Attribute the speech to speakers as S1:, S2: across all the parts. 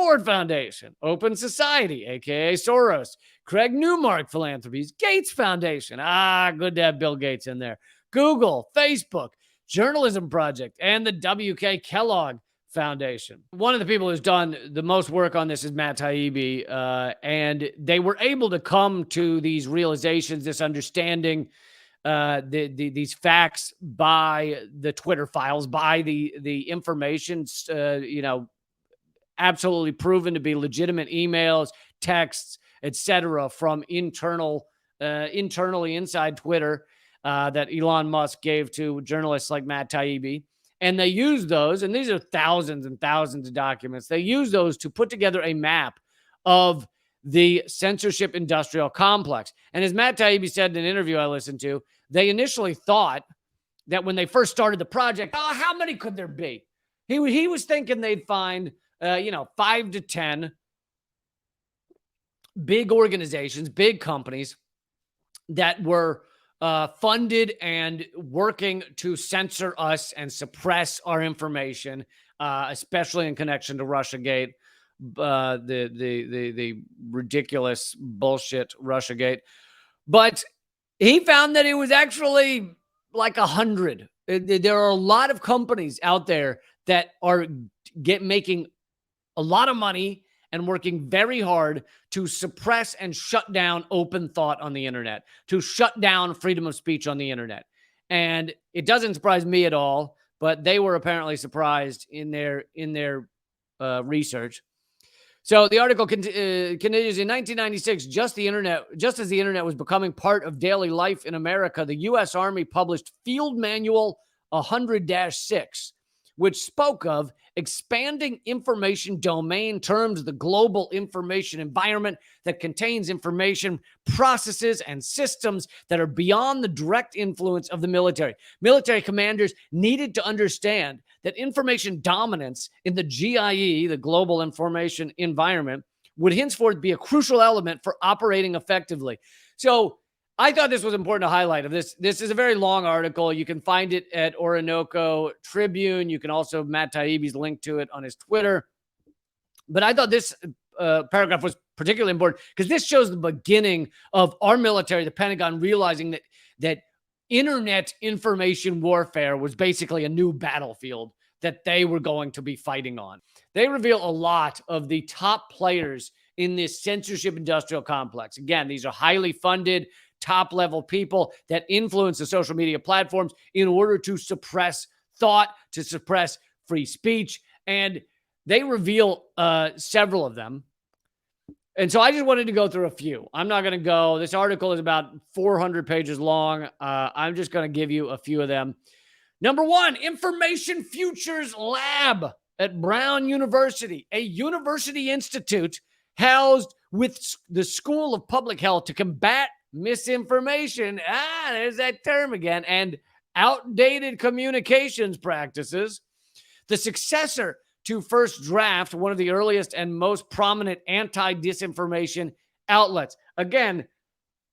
S1: Ford Foundation, Open Society, aka Soros, Craig Newmark Philanthropies, Gates Foundation. Good to have Bill Gates in there. Google, Facebook, Journalism Project, and the W.K. Kellogg Foundation. One of the people who's done the most work on this is Matt Taibbi, and they were able to come to these realizations, this understanding, these facts by the Twitter files, by the information, absolutely proven to be legitimate emails, texts, etc., from internally inside Twitter that Elon Musk gave to journalists like Matt Taibbi. And they use those, and these are thousands and thousands of documents. They use those to put together a map of the censorship industrial complex. And as Matt Taibbi said in an interview I listened to, they initially thought that when they first started the project, how many could there be? He was thinking they'd find, 5 to 10 big organizations, big companies that were funded and working to censor us and suppress our information, especially in connection to Russiagate, the ridiculous bullshit Russiagate. But he found that it was actually like 100. There are a lot of companies out there that are making a lot of money and working very hard to suppress and shut down open thought on the internet, to shut down freedom of speech on the internet. And it doesn't surprise me at all, but they were apparently surprised in their research. So the article continues, in 1996, just as the internet was becoming part of daily life in America, the U.S. Army published Field Manual 100-6, which spoke of expanding information domain terms, the global information environment that contains information, processes, and systems that are beyond the direct influence of the military. Military commanders needed to understand that information dominance in the GIE, the global information environment, would henceforth be a crucial element for operating effectively. So I thought this was important to highlight. This is a very long article. You can find it at Orinoco Tribune. You can also, Matt Taibbi's link to it on his Twitter. But I thought this paragraph was particularly important because this shows the beginning of our military, the Pentagon, realizing that internet information warfare was basically a new battlefield that they were going to be fighting on. They reveal a lot of the top players in this censorship industrial complex. Again, these are highly funded, top-level people that influence the social media platforms in order to suppress thought, to suppress free speech, and they reveal several of them. And so I just wanted to go through a few. I'm not going to go. This article is about 400 pages long. I'm just going to give you a few of them. Number one, Information Futures Lab at Brown University, a university institute housed with the School of Public Health to combat misinformation, there's that term again, and outdated communications practices. The successor to First Draft, one of the earliest and most prominent anti-disinformation outlets. Again,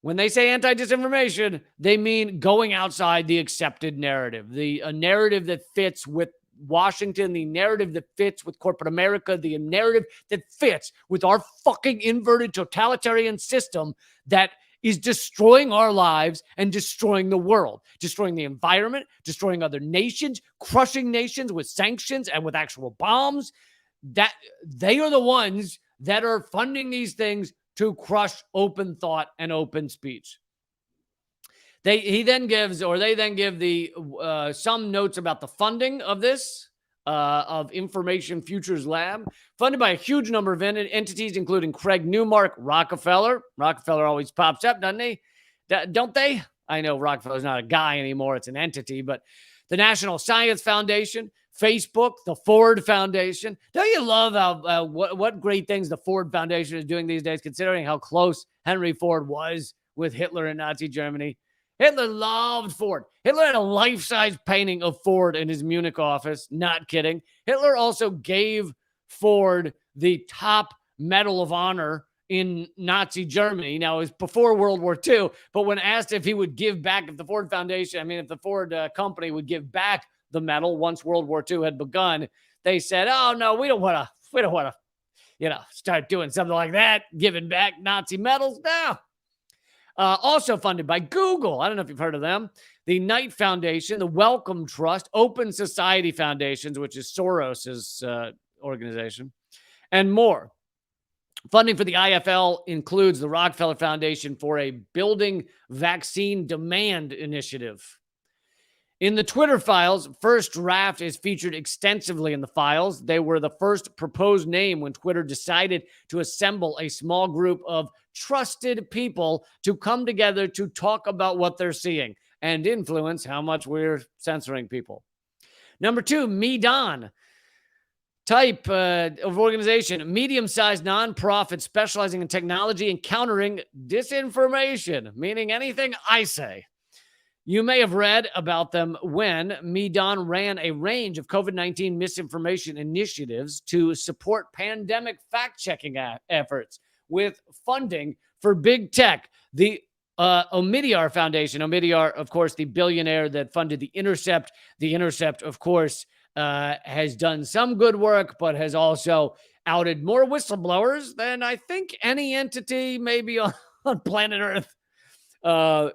S1: when they say anti-disinformation, they mean going outside the accepted narrative, a narrative that fits with Washington, the narrative that fits with corporate America, the narrative that fits with our fucking inverted totalitarian system that is destroying our lives and destroying the world, destroying the environment, destroying other nations, crushing nations with sanctions and with actual bombs. That they are the ones that are funding these things to crush open thought and open speech. They then give the some notes about the funding of this, of Information Futures Lab, funded by a huge number of entities, including Craig Newmark, Rockefeller. Rockefeller always pops up, doesn't he? Don't they? I know Rockefeller's not a guy anymore. It's an entity, but the National Science Foundation, Facebook, the Ford Foundation. Don't you love how what great things the Ford Foundation is doing these days, considering how close Henry Ford was with Hitler in Nazi Germany? Hitler loved Ford. Hitler had a life-size painting of Ford in his Munich office. Not kidding. Hitler also gave Ford the top Medal of Honor in Nazi Germany. Now, it was before World War II, but when asked if he would give back, if the Ford company would give back the medal once World War II had begun, they said, "Oh no, we don't want to start doing something like that, giving back Nazi medals now. Also funded by Google. I don't know if you've heard of them. The Knight Foundation, the Wellcome Trust, Open Society Foundations, which is Soros's organization, and more. Funding for the IFL includes the Rockefeller Foundation for a Building Vaccine Demand Initiative. In the Twitter files, First Draft is featured extensively in the files. They were the first proposed name when Twitter decided to assemble a small group of trusted people to come together to talk about what they're seeing and influence how much we're censoring people. Number 2, Medan. Type of organization, medium-sized nonprofit specializing in technology and countering disinformation, meaning anything I say. You may have read about them when Medan ran a range of COVID-19 misinformation initiatives to support pandemic fact-checking efforts with funding for big tech. The Omidyar Foundation, Omidyar, of course, the billionaire that funded The Intercept. The Intercept, of course, has done some good work, but has also outed more whistleblowers than I think any entity maybe on planet Earth.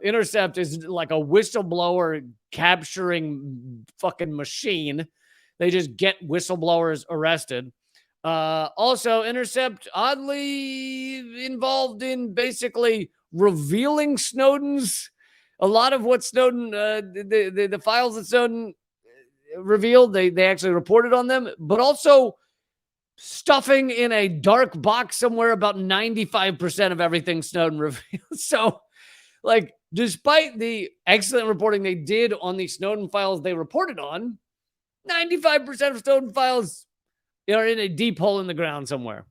S1: Intercept is like a whistleblower capturing fucking machine. They just get whistleblowers arrested. Also, Intercept oddly involved in basically revealing Snowden's, a lot of what Snowden, the files that Snowden revealed, they actually reported on them, but also stuffing in a dark box somewhere about 95% of everything Snowden revealed. So, like, despite the excellent reporting they did on the Snowden files they reported on, 95% of Snowden files are in a deep hole in the ground somewhere.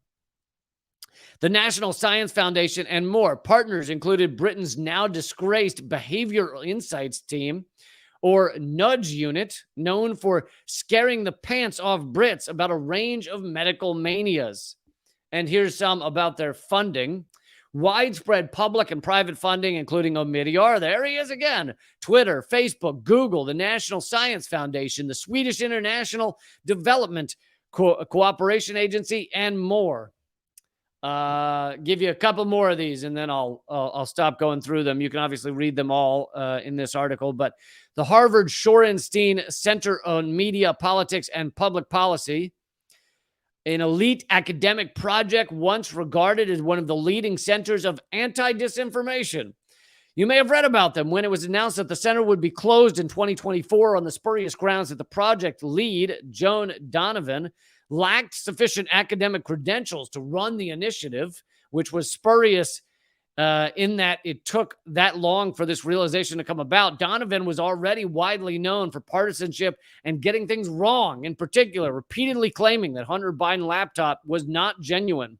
S1: The National Science Foundation and more. Partners included Britain's now disgraced Behavioral Insights Team, or Nudge Unit, known for scaring the pants off Brits about a range of medical manias. And here's some about their funding. Widespread public and private funding, including Omidyar. There he is again. Twitter, Facebook, Google, the National Science Foundation, the Swedish International Development Cooperation Agency, and more. Give you a couple more of these, and then I'll stop going through them. You can obviously read them all in this article, but the Harvard Shorenstein Center on Media, Politics, and Public Policy, an elite academic project once regarded as one of the leading centers of anti-disinformation. You may have read about them when it was announced that the center would be closed in 2024 on the spurious grounds that the project lead, Joan Donovan, lacked sufficient academic credentials to run the initiative, which was spurious in that it took that long for this realization to come about. Donovan was already widely known for partisanship and getting things wrong, in particular, repeatedly claiming that Hunter Biden laptop was not genuine.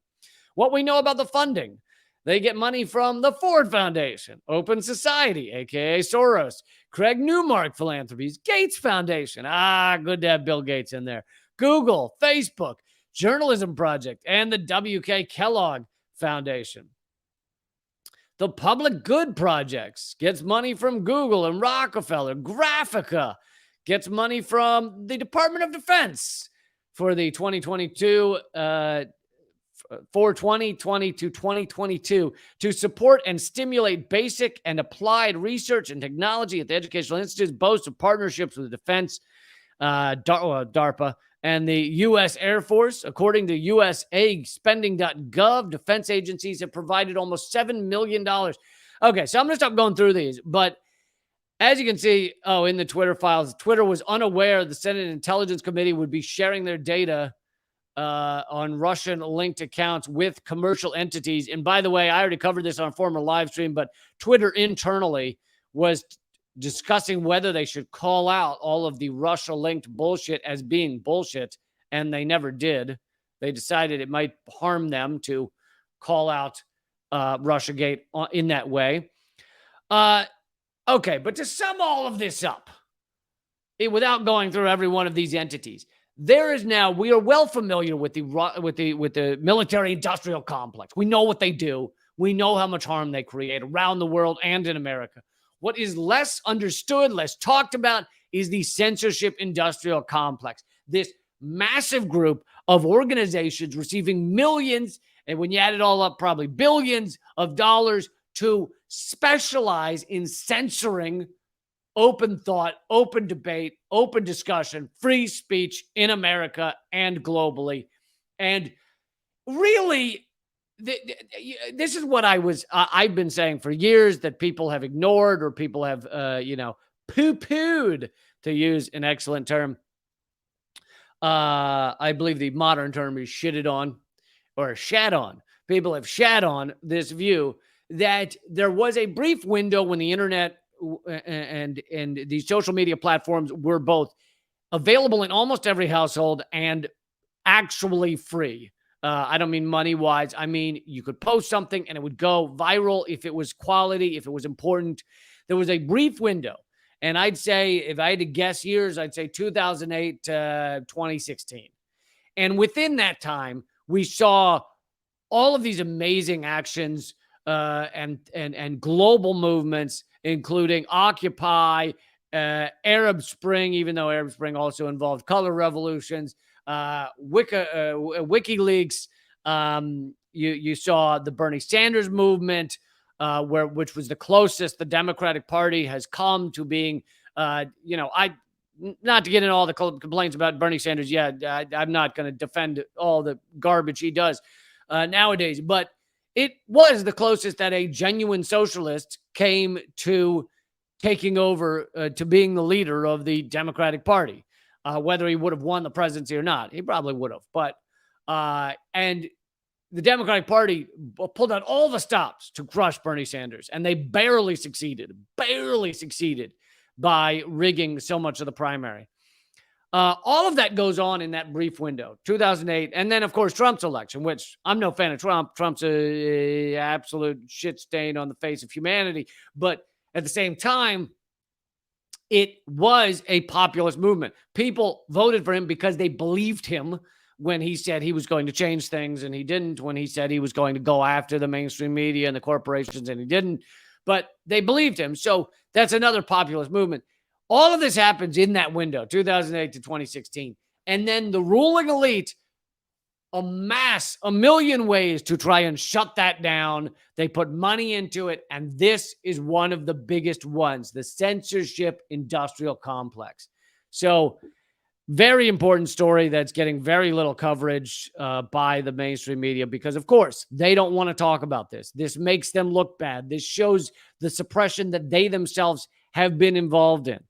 S1: What we know about the funding: they get money from the Ford Foundation, Open Society, aka Soros, Craig Newmark Philanthropies, Gates Foundation. Good to have Bill Gates in there. Google, Facebook, Journalism Project, and the W.K. Kellogg Foundation. The Public Good Projects gets money from Google and Rockefeller. Graphica gets money from the Department of Defense for the 2022, for 2020 to 2022 to support and stimulate basic and applied research and technology at the educational institutes, boasts of partnerships with the defense, DARPA, and the U.S. Air Force. According to USAspending.gov, defense agencies have provided almost $7 million. Okay, so I'm going to stop going through these. But as you can see, in the Twitter files, Twitter was unaware the Senate Intelligence Committee would be sharing their data on Russian-linked accounts with commercial entities. And by the way, I already covered this on a former live stream, but Twitter internally was discussing whether they should call out all of the Russia-linked bullshit as being bullshit, and they never did. They decided it might harm them to call out Russiagate in that way. Okay, but to sum all of this up, without going through every one of these entities, there is now, we are well familiar with the military-industrial complex. We know what they do. We know how much harm they create around the world and in America. What is less understood, less talked about, is the censorship industrial complex. This massive group of organizations receiving millions, and when you add it all up, probably billions of dollars to specialize in censoring open thought, open debate, open discussion, free speech in America and globally. And really, this is what I've been saying for years, that people have ignored, or people have, poo-pooed, to use an excellent term. I believe the modern term is shitted on, or shat on. People have shat on this view that there was a brief window when the internet and these social media platforms were both available in almost every household and actually free. I don't mean money wise. I mean, you could post something and it would go viral if it was quality, if it was important. There was a brief window. And I'd say, if I had to guess years, I'd say 2008 to 2016. And within that time, we saw all of these amazing actions and global movements, including Occupy, Arab Spring, even though Arab Spring also involved color revolutions, WikiLeaks. You saw the Bernie Sanders movement, which was the closest the Democratic Party has come to being, not to get into all the complaints about Bernie Sanders. Yeah, I'm not going to defend all the garbage he does nowadays, but it was the closest that a genuine socialist came to taking over, to being the leader of the Democratic Party. Whether he would have won the presidency or not, he probably would have. But and the Democratic Party pulled out all the stops to crush Bernie Sanders, and they barely succeeded by rigging so much of the primary. All of that goes on in that brief window, 2008. And then, of course, Trump's election, which I'm no fan of Trump. Trump's a absolute shit stain on the face of humanity. But at the same time, it was a populist movement. People voted for him because they believed him when he said he was going to change things, and he didn't. When he said he was going to go after the mainstream media and the corporations, and he didn't. But they believed him. So that's another populist movement. All of this happens in that window, 2008 to 2016. And then the ruling elite amass a million ways to try and shut that down. They put money into it. And this is one of the biggest ones, the censorship industrial complex. So very important story that's getting very little coverage by the mainstream media because, of course, they don't want to talk about this. This makes them look bad. This shows the suppression that they themselves have been involved in.